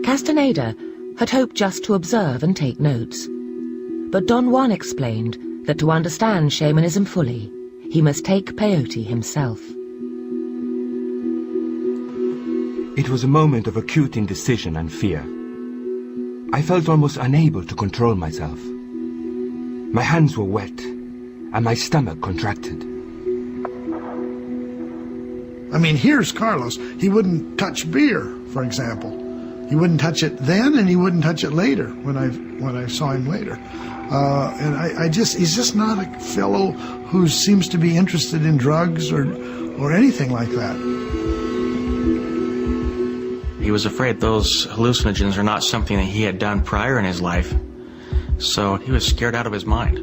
Castaneda had hoped just to observe and take notes. But Don Juan explained that to understand shamanism fully, he must take peyote himself. It was a moment of acute indecision and fear. I felt almost unable to control myself. My hands were wet, and my stomach contracted. I mean, here's Carlos. He wouldn't touch beer, for example. He wouldn't touch it then, and he wouldn't touch it later when I saw him later. And he's just not a fellow who seems to be interested in drugs or anything like that. He was afraid those hallucinogens are not something that he had done prior in his life, so he was scared out of his mind.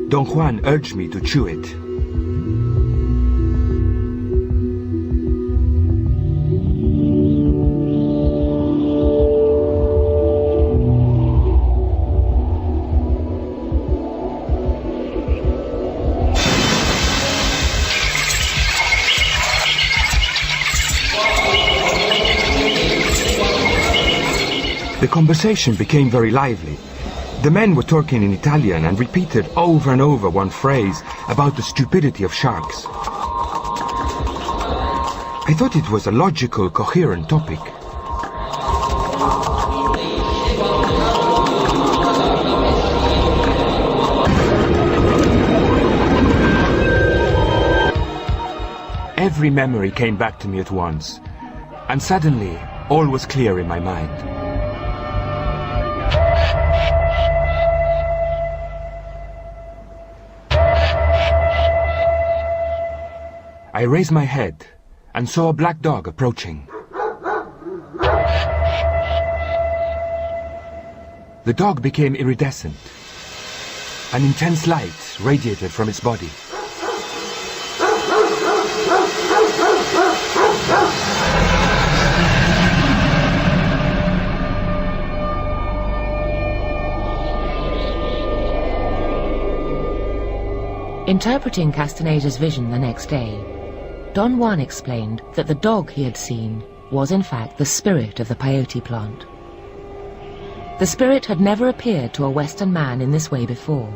Don Juan urged me to chew it. The conversation became very lively. The men were talking in Italian and repeated over and over one phrase about the stupidity of sharks. I thought it was a logical, coherent topic. Every memory came back to me at once, and suddenly all was clear in my mind. I raised my head and saw a black dog approaching. The dog became iridescent. An intense light radiated from its body. Interpreting Castaneda's vision the next day, Don Juan explained that the dog he had seen was in fact the spirit of the peyote plant. The spirit had never appeared to a Western man in this way before.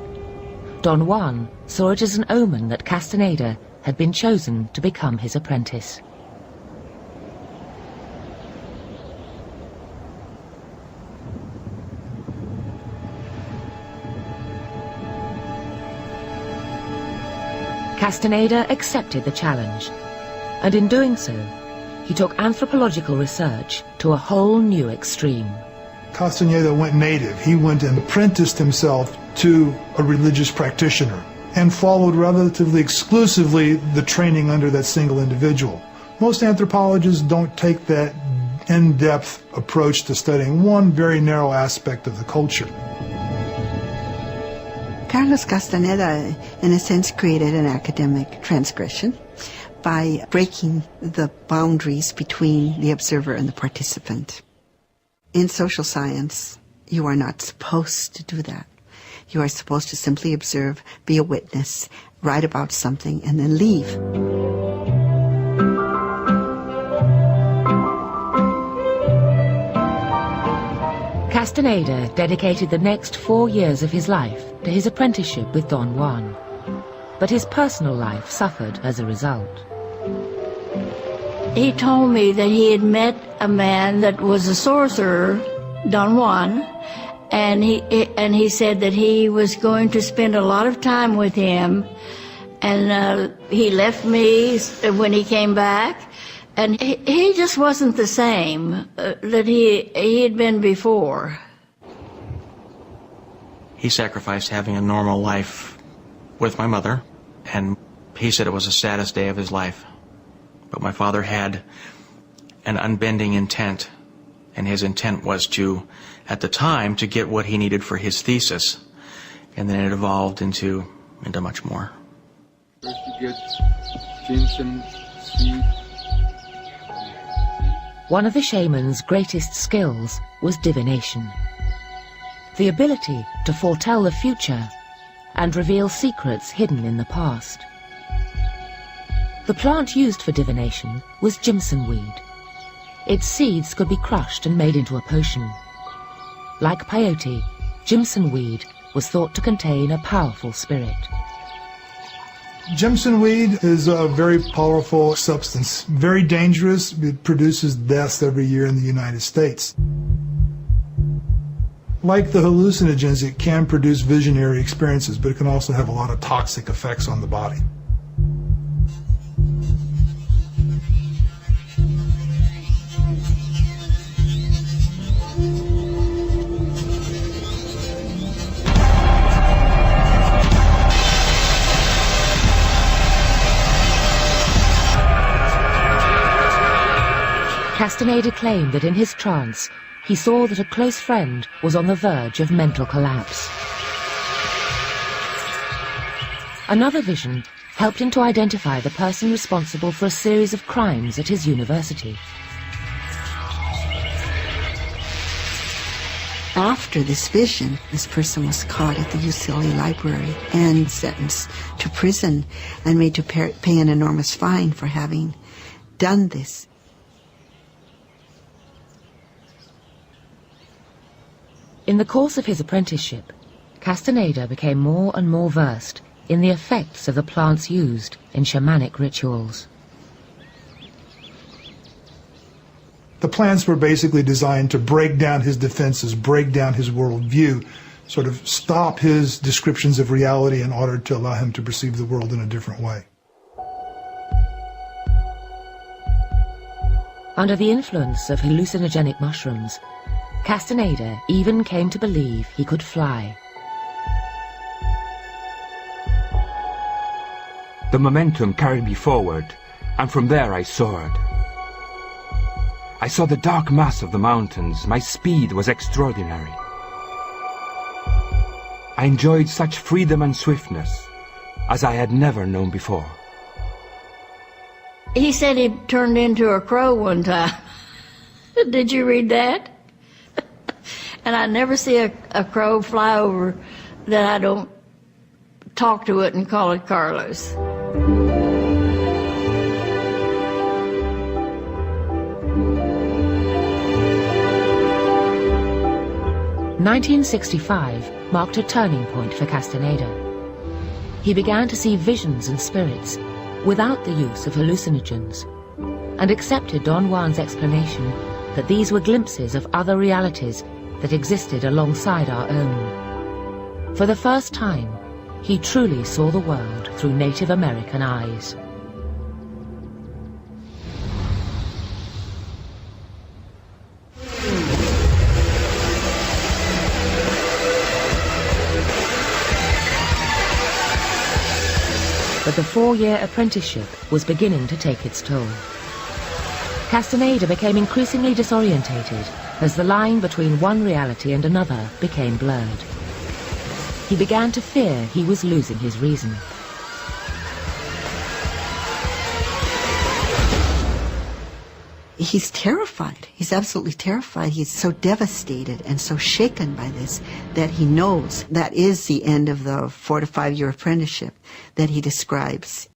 Don Juan saw it as an omen that Castaneda had been chosen to become his apprentice. Castaneda accepted the challenge, and in doing so, he took anthropological research to a whole new extreme. Castaneda went native. He went and apprenticed himself to a religious practitioner and followed relatively exclusively the training under that single individual. Most anthropologists don't take that in-depth approach to studying one very narrow aspect of the culture. Carlos Castaneda, in a sense, created an academic transgression by breaking the boundaries between the observer and the participant. In social science, you are not supposed to do that. You are supposed to simply observe, be a witness, write about something, and then leave. Castaneda dedicated the next 4 years of his life to his apprenticeship with Don Juan, but his personal life suffered as a result. He told me that he had met a man that was a sorcerer, Don Juan, and he said that he was going to spend a lot of time with him, and he left me when he came back, and he just wasn't the same that he had been before. He sacrificed having a normal life with my mother, and he said it was the saddest day of his life. But my father had an unbending intent, and his intent was to, at the time, to get what he needed for his thesis, and then it evolved into much more. First you get ginseng seed. One of the shaman's greatest skills was divination, the ability to foretell the future and reveal secrets hidden in the past. The plant used for divination was ginseng weed. Its seeds could be crushed and made into a potion. Like peyote, Jimson weed was thought to contain a powerful spirit. Jimson weed is a very powerful substance, very dangerous. It produces deaths every year in the United States. Like the hallucinogens, it can produce visionary experiences, but it can also have a lot of toxic effects on the body. Castaneda claimed that in his trance, he saw that a close friend was on the verge of mental collapse. Another vision helped him to identify the person responsible for a series of crimes at his university. After this vision, this person was caught at the UCLA library and sentenced to prison and made to pay an enormous fine for having done this. In the course of his apprenticeship, Castaneda became more and more versed in the effects of the plants used in shamanic rituals. The plants were basically designed to break down his defenses, break down his worldview, sort of stop his descriptions of reality in order to allow him to perceive the world in a different way. Under the influence of hallucinogenic mushrooms, Castaneda even came to believe he could fly. The momentum carried me forward, and from there I soared. I saw the dark mass of the mountains. My speed was extraordinary. I enjoyed such freedom and swiftness as I had never known before. He said he turned into a crow one time. Did you read that? And I never see a crow fly over that I don't talk to it and call it Carlos. (1965) marked a turning point for Castaneda. He began to see visions and spirits without the use of hallucinogens, and accepted Don Juan's explanation that these were glimpses of other realities that existed alongside our own. For the first time, he truly saw the world through Native American eyes. But the 4-year apprenticeship was beginning to take its toll. Castaneda became increasingly disorientated as the line between one reality and another became blurred. He began to fear he was losing his reason. He's terrified. He's absolutely terrified. He's so devastated and so shaken by this that he knows that is the end of the 4 to 5 year apprenticeship that he describes